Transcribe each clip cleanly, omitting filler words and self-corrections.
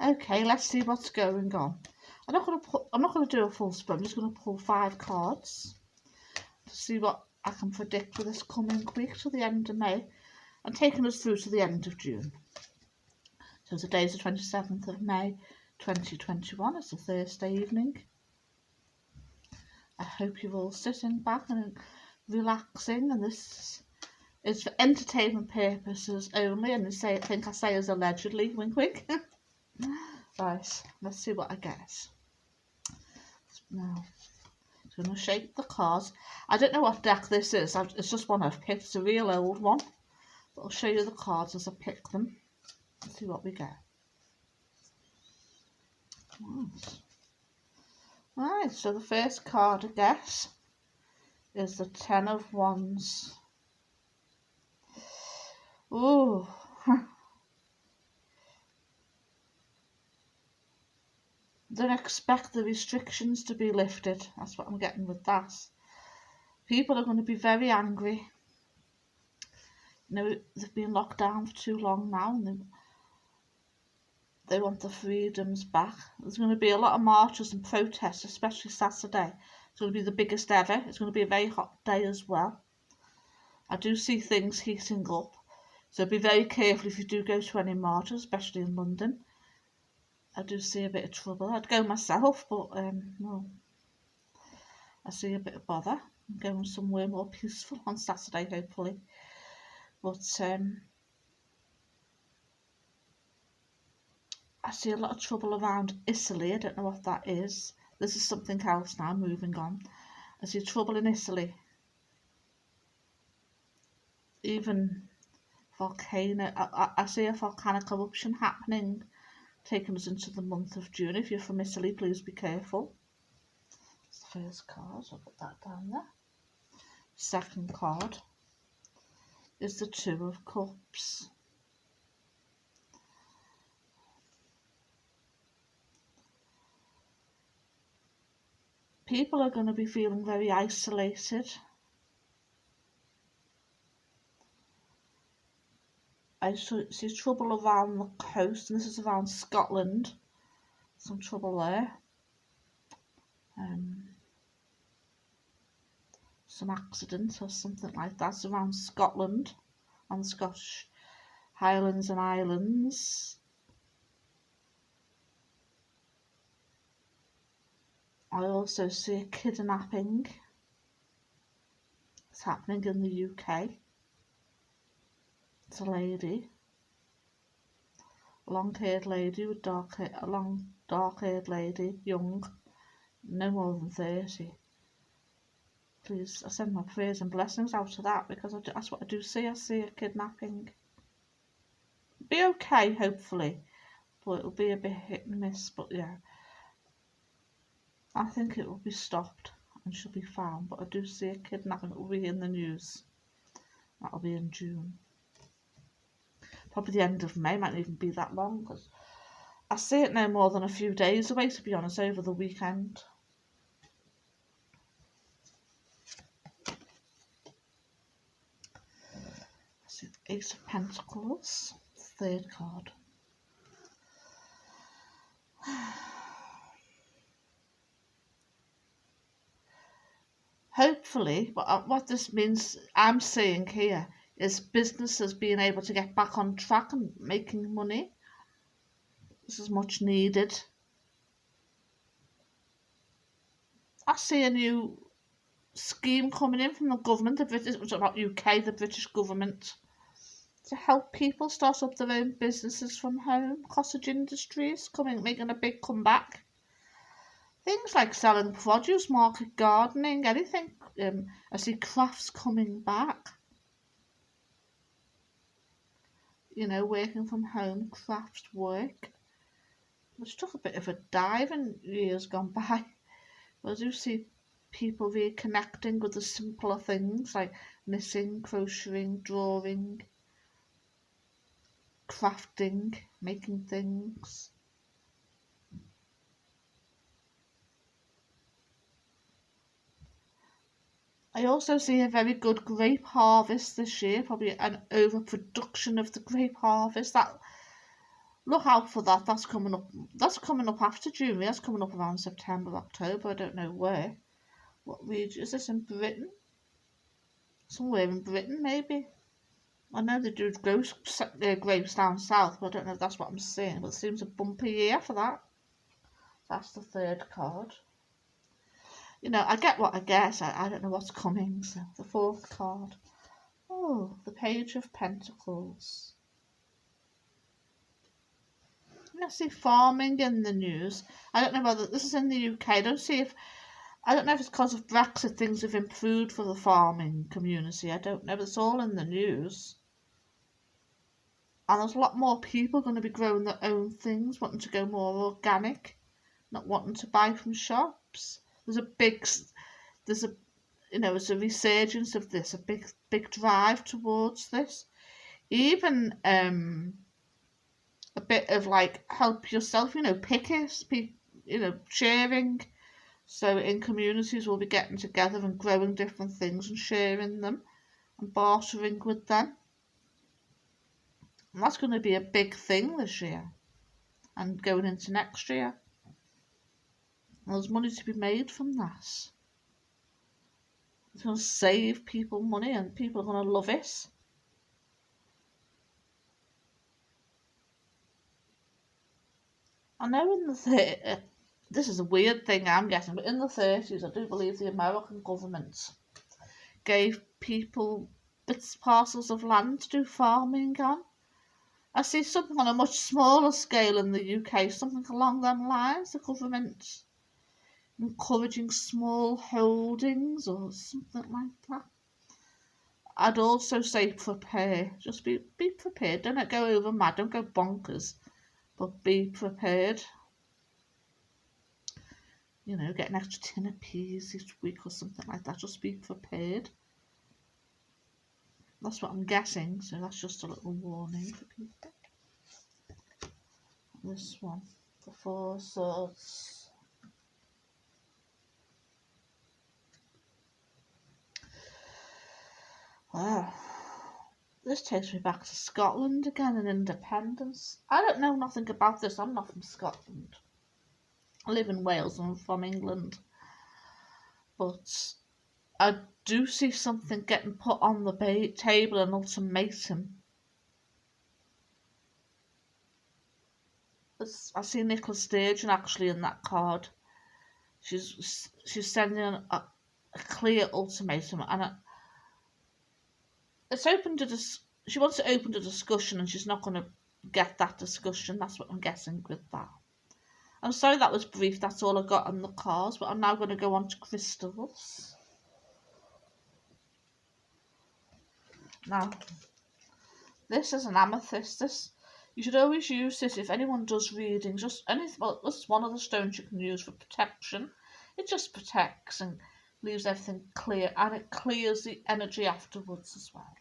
Okay, let's see what's going on. I'm not gonna do a full spin. I'm just gonna pull 5 cards to see what I can predict for this coming week to the end of May and taking us through to the end of June. So today's the 27th of May 2021. It's a Thursday evening. I hope you're all sitting back and relaxing, and this is for entertainment purposes only, and I think I say as allegedly, wink wink. Right, let's see what I get. Now, I'm going to shake the cards. I don't know what deck this is, it's just one I've picked. It's a real old one, but I'll show you the cards as I pick them. Let's see what we get. Right, so the first card, I guess, is the Ten of Wands. Ooh. Don't expect the restrictions to be lifted. That's what I'm getting with that. People are going to be very angry. You know, they've been locked down for too long now, and they want the freedoms back. There's going to be a lot of marches and protests, especially Saturday. It's going to be the biggest ever. It's going to be a very hot day as well. I do see things heating up, so be very careful if you do go to any marches, especially in London. I do see a bit of trouble. I'd go myself, but well, I see a bit of bother. I'm going somewhere more peaceful on Saturday, hopefully. But I see a lot of trouble around Italy. I don't know what that is. This is something else now, moving on. I see trouble in Italy. Even volcano. I see a volcanic eruption happening, taking us into the month of June. If you're from Italy, please be careful. That's the first card. I'll put that down there. Second card is the Two of Cups. People are going to be feeling very isolated. I see trouble around the coast, and this is around Scotland. Some trouble there. Some accident or something like that around Scotland, on the Scottish Highlands and Islands. I also see a kidnapping. It's happening in the UK. It's a lady, a long-haired lady with dark hair, a long dark-haired lady, young, no more than 30. Please, I send my prayers and blessings out to that, because that's what I do see. I see a kidnapping. It'll be okay, hopefully, but it'll be a bit hit and miss. But yeah, I think it will be stopped and she'll be found. But I do see a kidnapping. It will be in the news. That'll be in June. Probably the end of May, might not even be that long, because I see it no more than a few days away, to be honest, over the weekend. I see the Ace of Pentacles, third card. Hopefully, what this means, I'm seeing here, is businesses being able to get back on track and making money. This is much needed. I see a new scheme coming in from the government, not UK, the British government, to help people start up their own businesses from home. Cottage industries making a big comeback. Things like selling produce, market gardening, anything. I see crafts coming back. You know, working from home, crafts work, which took a bit of a dive in years gone by. But I do see people reconnecting with the simpler things like knitting, crocheting, drawing, crafting, making things. I also see a very good grape harvest this year, probably an overproduction of the grape harvest. That look out for that. That's coming up. That's coming up after June. That's coming up around September, October. I don't know where. What region is this in Britain? Somewhere in Britain, maybe. I know they do grapes down south, but I don't know if that's what I'm seeing. But it seems a bumpy year for that. That's the third card. You know, I get what I get. I don't know what's coming. So the fourth card. Oh, the Page of Pentacles. I see farming in the news. I don't know whether this is in the UK. I don't know if it's because of Brexit things have improved for the farming community. I don't know, but it's all in the news. And there's a lot more people going to be growing their own things, wanting to go more organic, not wanting to buy from shops. There's a it's a resurgence of this, a big drive towards this. Even a bit of like help yourself, pick it, sharing. So in communities we'll be getting together and growing different things and sharing them and bartering with them. And that's going to be a big thing this year and going into next year. And there's money to be made from that. It's going to save people money and people are going to love it. I know this is a weird thing I'm getting, but in the 30s, I do believe the American government gave people parcels of land to do farming on. I see something on a much smaller scale in the UK, something along them lines, the government encouraging small holdings or something like that. I'd also say prepare. Just be prepared. Don't go over mad. Don't go bonkers. But be prepared. Get an extra tin of peas each week or something like that. Just be prepared. That's what I'm guessing. So that's just a little warning for people. This one. The Four Swords. Wow. This takes me back to Scotland again and independence. I don't know nothing about this. I'm not from Scotland. I live in Wales and I'm from England. But I do see something getting put on the table, an ultimatum. I see Nicola Sturgeon actually in that card. She's sending a clear ultimatum, and it's open to she wants to open the discussion, and she's not going to get that discussion. That's what I'm guessing with that. I'm sorry that was brief. That's all I got on the cards, but I'm now going to go on to crystals. Now, this is an amethyst. You should always use this if anyone does readings. This is one of the stones you can use for protection. It just protects and leaves everything clear, and it clears the energy afterwards as well.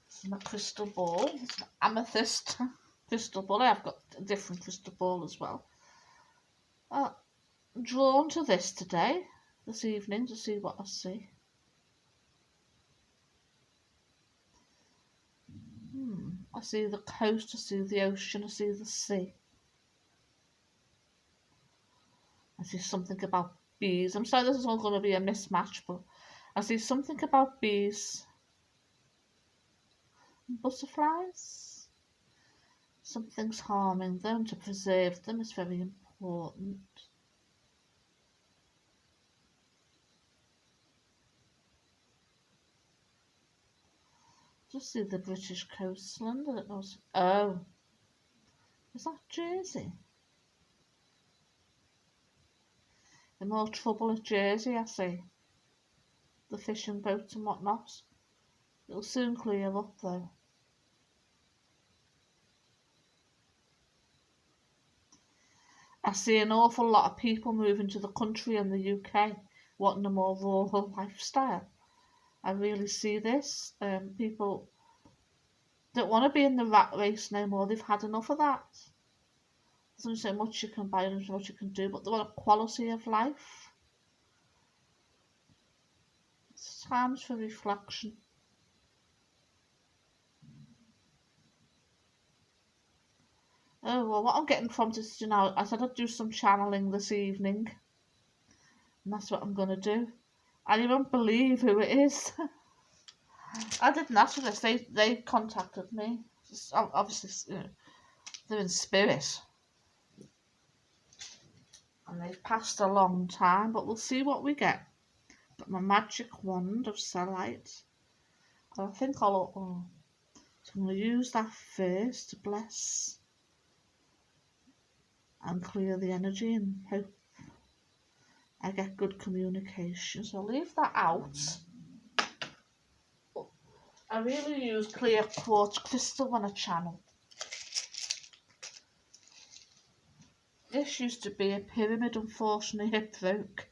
This is my crystal ball. It's an amethyst crystal ball. I've got a different crystal ball as well. I'm drawn to this this evening, to see what I see. I see the coast, I see the ocean, I see the sea. I see something about bees. I'm sorry this is all going to be a mismatch, but I see something about bees. Butterflies. Something's harming them. To preserve them is very important. Just see the British coastland. I don't know. Oh, is that Jersey? The more trouble at Jersey, I see. The fishing boats and whatnot. It'll soon clear up though. I see an awful lot of people moving to the country in the UK, wanting a more rural lifestyle. I really see this. People don't want to be in the rat race no more. They've had enough of that. There's only so much you can buy and so much you can do, but they want a quality of life. It's times for reflection. Oh, well, what I'm getting from this, I said I'd do some channeling this evening, and that's what I'm going to do. And you won't believe who it is. I didn't ask for this. They contacted me. Obviously, they're in spirit, and they've passed a long time, but we'll see what we get. Got my magic wand of sunlight. And I think so I'm going to use that first to bless and clear the energy and hope I get good communication. So I'll leave that out. I really use clear quartz crystal when I channel. This used to be a pyramid, unfortunately it broke.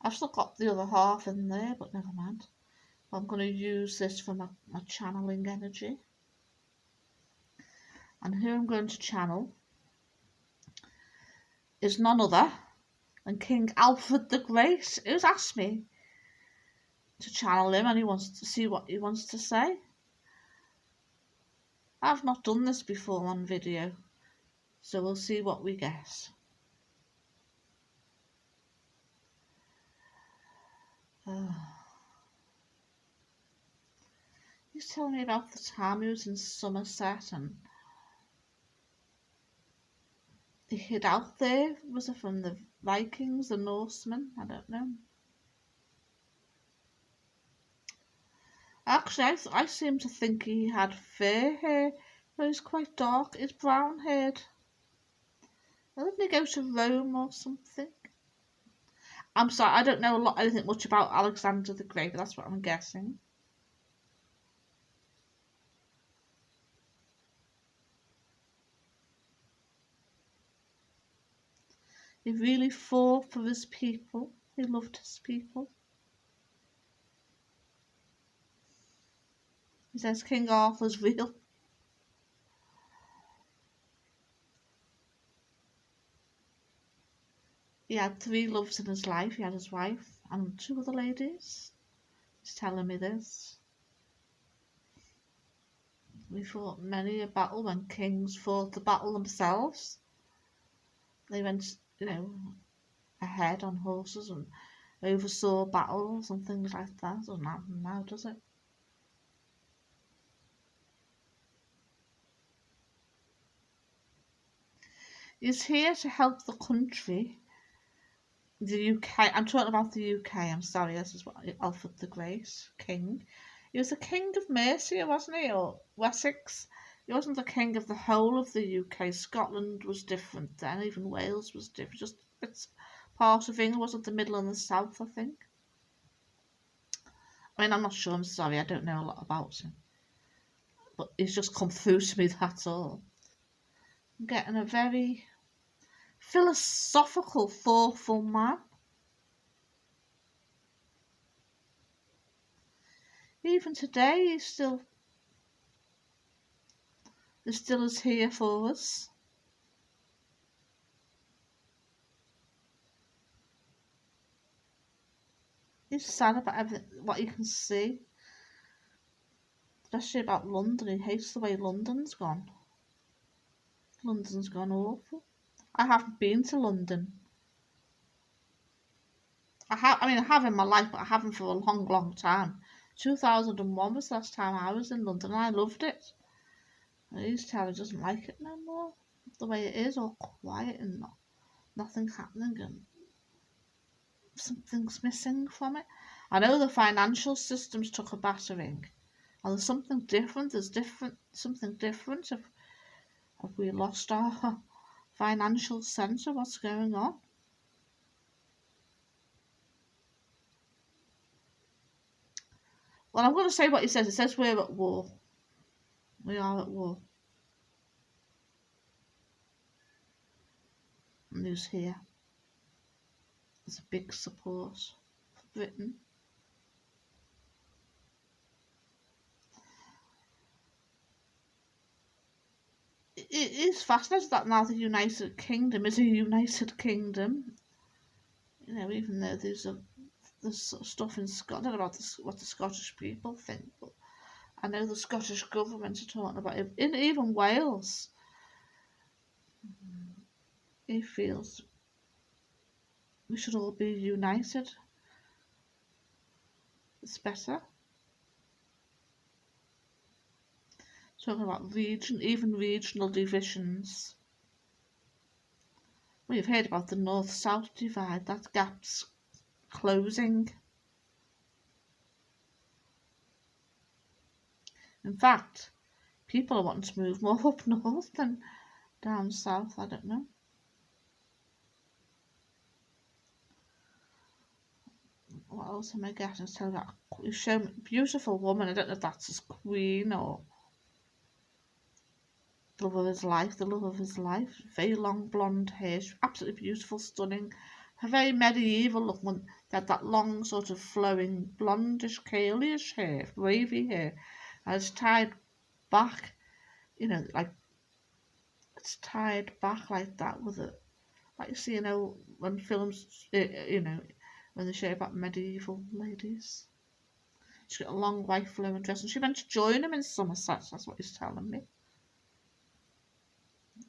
I've still got the other half in there, but never mind. I'm going to use this for my channeling energy. And who I'm going to channel is none other than King Alfred the Great, who's asked me to channel him and he wants to see what he wants to say. I've not done this before on video, so we'll see what we get. He's telling me about the time he was in Somerset and he hid out there. Was it from the Vikings, the Norsemen? I don't know. Actually, I seem to think he had fair hair, but he's quite dark. He's brown haired. Didn't he go to Rome or something? I'm sorry, I don't know anything much about Alexander the Great, but that's what I'm guessing. He really fought for his people. He loved his people. He says King Arthur's real. He had 3 loves in his life. He had his wife and 2 other ladies. He's telling me this. We fought many a battle when kings fought the battle themselves. They went, ahead on horses and oversaw battles and things like that. Doesn't happen now, does it? He's here to help the country, the UK. I'm talking about the UK. I'm sorry, this is what Alfred the Great, king. He was the king of Mercia, wasn't he, or Wessex? He wasn't the king of the whole of the UK. Scotland was different then, even Wales was different. Just it's part of England, wasn't the middle and the south, I think. I mean, I'm not sure, I'm sorry, I don't know a lot about him. But he's just come through to me, that's all. I'm getting a very philosophical, thoughtful man. Even today, he still is here for us. He's sad about everything, what you can see, especially about London. He hates the way London's gone. London's gone awful. I haven't been to London. I have in my life, but I haven't for a long, long time. 2001 was the last time I was in London, and I loved it. And he's telling me he doesn't like it no more. The way it is, all quiet and nothing happening, and something's missing from it. I know the financial systems took a battering, and there's something different. Something different. Have we lost our financial sense of what's going on? Well, I'm going to say what he says. It says we're at war. We are at war. And who's here? There's a big support for Britain. It is fascinating that now the United Kingdom is a united kingdom. Even though there's stuff in Scotland about what the Scottish people think, but I know the Scottish government are talking about it. In even Wales, he feels we should all be united. It's better. Talking about even regional divisions. We've heard about the north-south divide. That gap's closing. In fact, people are wanting to move more up north than down south. I don't know. What else am I getting? Tell that you show me beautiful woman. I don't know if that's his queen or the love of his life. The love of his life. Very long blonde hair. Absolutely beautiful, stunning. Her very medieval look. When they had that long sort of flowing blondish, curlyish hair, wavy hair, and it's tied back. You know, like it's tied back like that with it. Like you see, when films, when they show about medieval ladies. She's got a long white flowing dress, and she went to join him in Somerset. That's what he's telling me.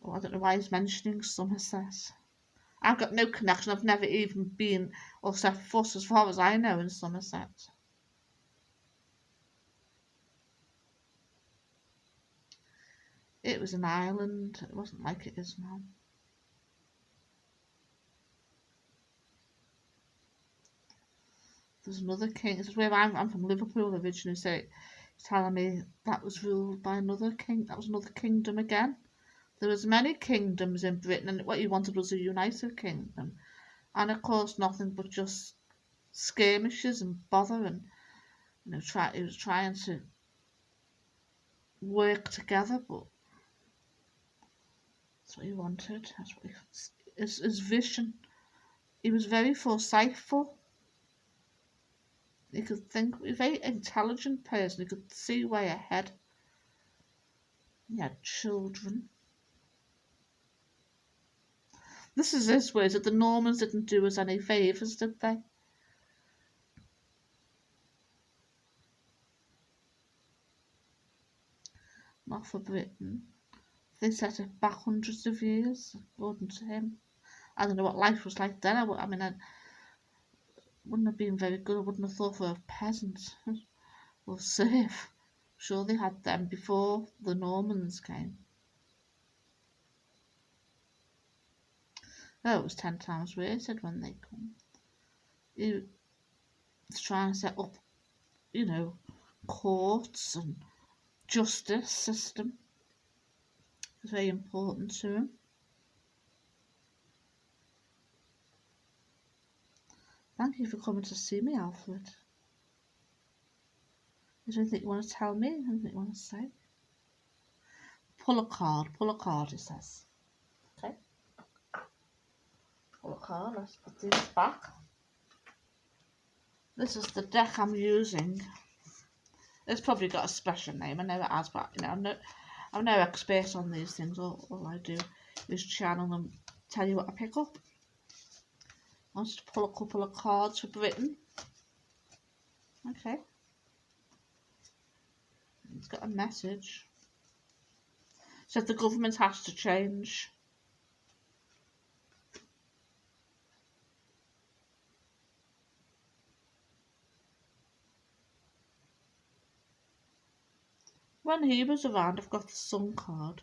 Oh, I don't know why he's mentioning Somerset. I've got no connection. I've never even been or set foot, as far as I know, in Somerset. It was an island. It wasn't like it is now. There's another king. This is where I'm from Liverpool originally, so he's telling me that was ruled by another king. That was another kingdom again. There was many kingdoms in Britain, and what he wanted was a united kingdom. And of course, nothing but just skirmishes and bother, and he was trying to work together, but that's what he wanted. That's what his vision. He was very foresightful. He could think. He was a very intelligent person. He could see way ahead. He had children. This is his words, that the Normans didn't do us any favours, did they? Not for Britain. They set it back hundreds of years, according to him. I don't know what life was like then. I wouldn't have been very good. I wouldn't have thought for a peasant or serf. Sure, they had them before the Normans came. Oh, it was 10 times worse when they come. He was trying to set up, courts and justice system. It was very important to him. Thank you for coming to see me, Alfred. Is there anything you want to tell me? Anything you want to say? Pull a card, it says. Okay. Pull a card, let's put these back. This is the deck I'm using. It's probably got a special name, I know it has, but I'm no expert on these things. All I do is channel and tell you what I pick up. I want to pull a couple of cards for Britain. Okay. It's got a message. It says the government has to change. When he was around, I've got the Sun card.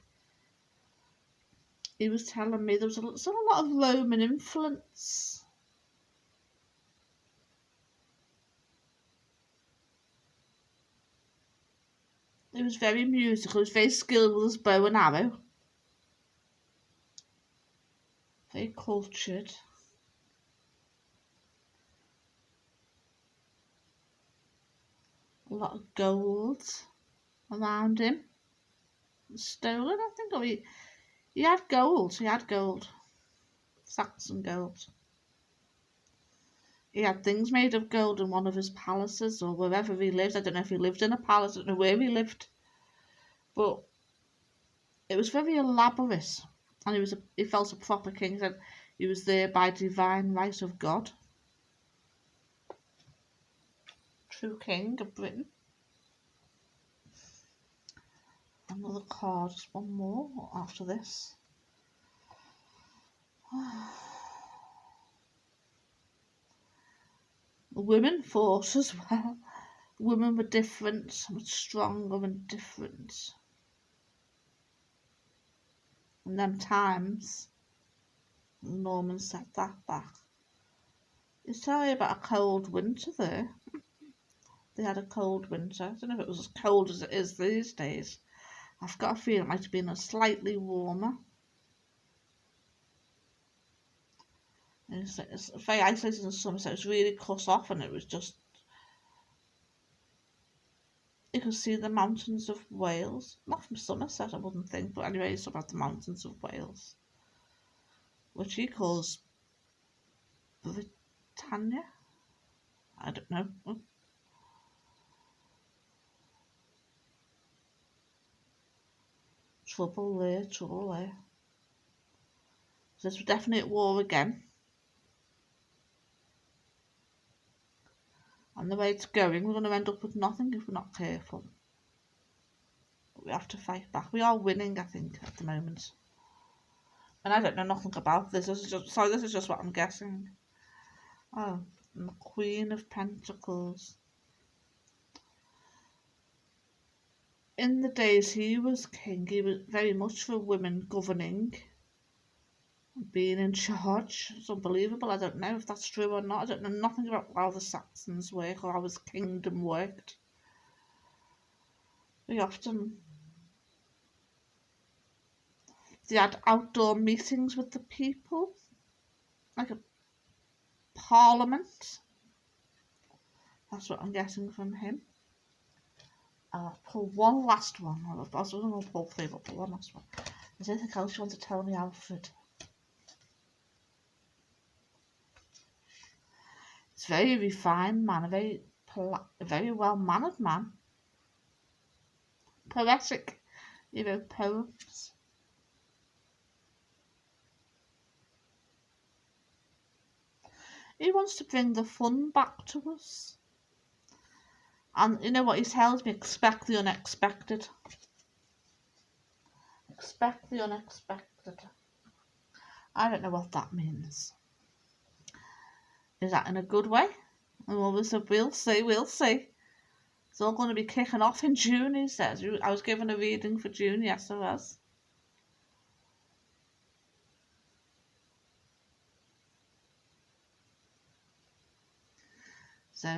He was telling me there was a lot of Roman influence. He was very musical. He was very skilled with his bow and arrow. Very cultured. A lot of gold around him. Stolen, I think. Or he had gold. He had gold. Saxon gold. He had things made of gold in one of his palaces or wherever he lived. I don't know if he lived in a palace. I don't know where he lived. But it was very elaborate. And he felt a proper king. He said he was there by divine right of God. True king of Britain. Another card, just one more after this. The women fought as well. Women were different, much stronger and different. In them times, Norman set that back. He's telling you about a cold winter there. They had a cold winter. I don't know if it was as cold as it is these days. I've got a feeling it might have been a slightly warmer. It's very isolated in the summer, so it was really cut off, and it was just, you could see the mountains of Wales. Not from Somerset, I wouldn't think, but anyway, it's about the mountains of Wales, which he calls Britannia. I don't know. Trouble there, trouble there. So this was definitely at war again. And the way it's going, we're going to end up with nothing if we're not careful. But we have to fight back. We are winning, I think, at the moment. And I don't know nothing about this. This is just what I'm guessing. Oh, and the Queen of Pentacles. In the days he was king, he was very much for women governing, being in charge. It's unbelievable. I don't know if that's true or not. I don't know nothing about how the Saxons work or how his kingdom worked. They had outdoor meetings with the people, like a parliament. That's what I'm getting from him. I'll pull one last one. I was going to pull three, but pull one last one. Is there anything else you want to tell me, Alfred? It's a very refined man, a very well-mannered man. Poetic, you know, poems. He wants to bring the fun back to us. And you know what he tells me? Expect the unexpected. Expect the unexpected. I don't know what that means. Is that in a good way? Well, we'll see, we'll see. It's all going to be kicking off in June, he says. I was given a reading for June, yes I was. So,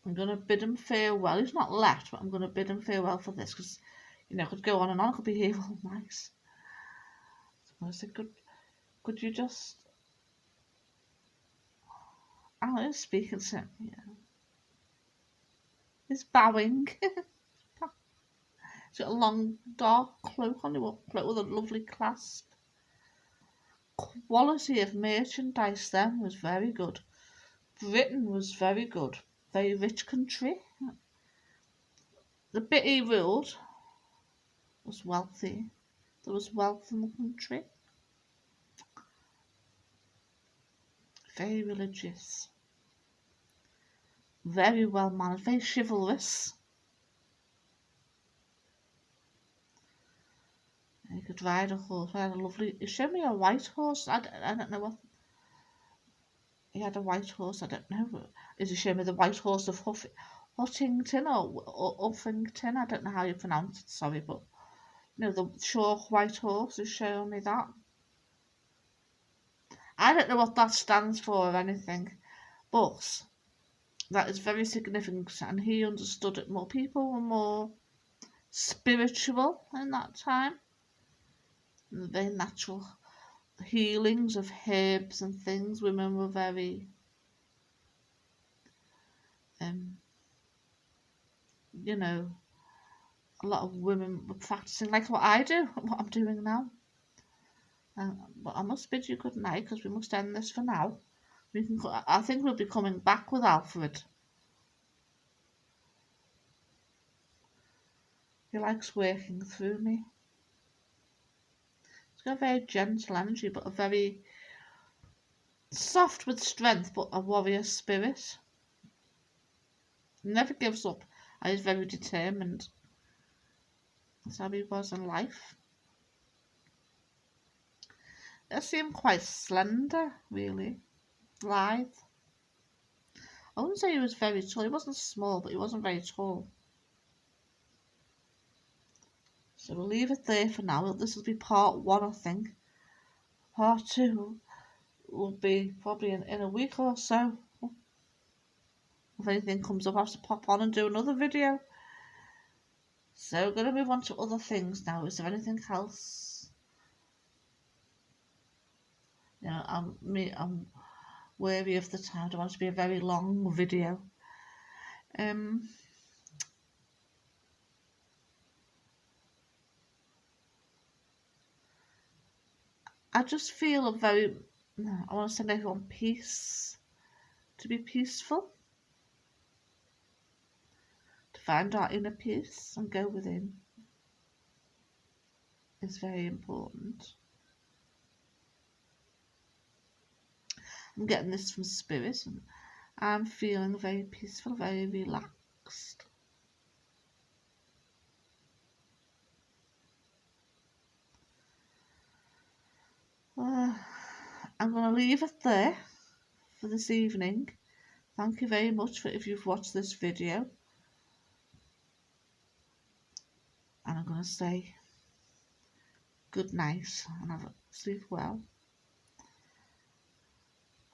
I'm going to bid him farewell. He's not left, but I'm going to bid him farewell for this, because, you know, it could go on and on. I could be here all night. So I said, could you just... Oh, he's speaking to him, yeah. He's bowing. He's got a long, dark cloak on, cloak with a lovely clasp. Quality of merchandise then was very good. Britain was very good. Very rich country. The bit he ruled was wealthy. There was wealth in the country. Very religious. Very well mannered. Very chivalrous. He could ride a horse. He had a lovely... He showed me a white horse. I don't know what... He had a white horse. I don't know. Is he showing me the white horse of Huttington or Uffington? I don't know how you pronounce it. Sorry, but... You know, the short white horse is showing me that. I don't know what that stands for or anything, but that is very significant, and he understood it more. People were more spiritual in that time. Very natural healings of herbs and things. Women were very, you know, a lot of women were practicing like what I do, what I'm doing now. But I must bid you good night because we must end this for now. I think we'll be coming back with Alfred. He likes working through me. He's got a very gentle energy, but a very soft with strength, but a warrior spirit. He never gives up, and he's very determined. That's how he was in life. It seemed quite slender, really. Lithe. I wouldn't say he was very tall. He wasn't small, but he wasn't very tall. So we'll leave it there for now. This will be part 1, I think. Part 2 will be probably in a week or so. If anything comes up, I have to pop on and do another video. So, going to move on to other things now. Is there anything else? You know, I'm wary of the time. I don't want it to be a very long video. I just feel I want to send everyone peace. To be peaceful. To find our inner peace and go within is very important. I'm getting this from spirit and I'm feeling very peaceful, very relaxed. I'm going to leave it there for this evening. Thank you very much if you've watched this video. And I'm going to say good night and sleep well.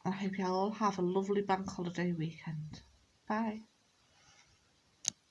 I hope you all have a lovely bank holiday weekend. Bye.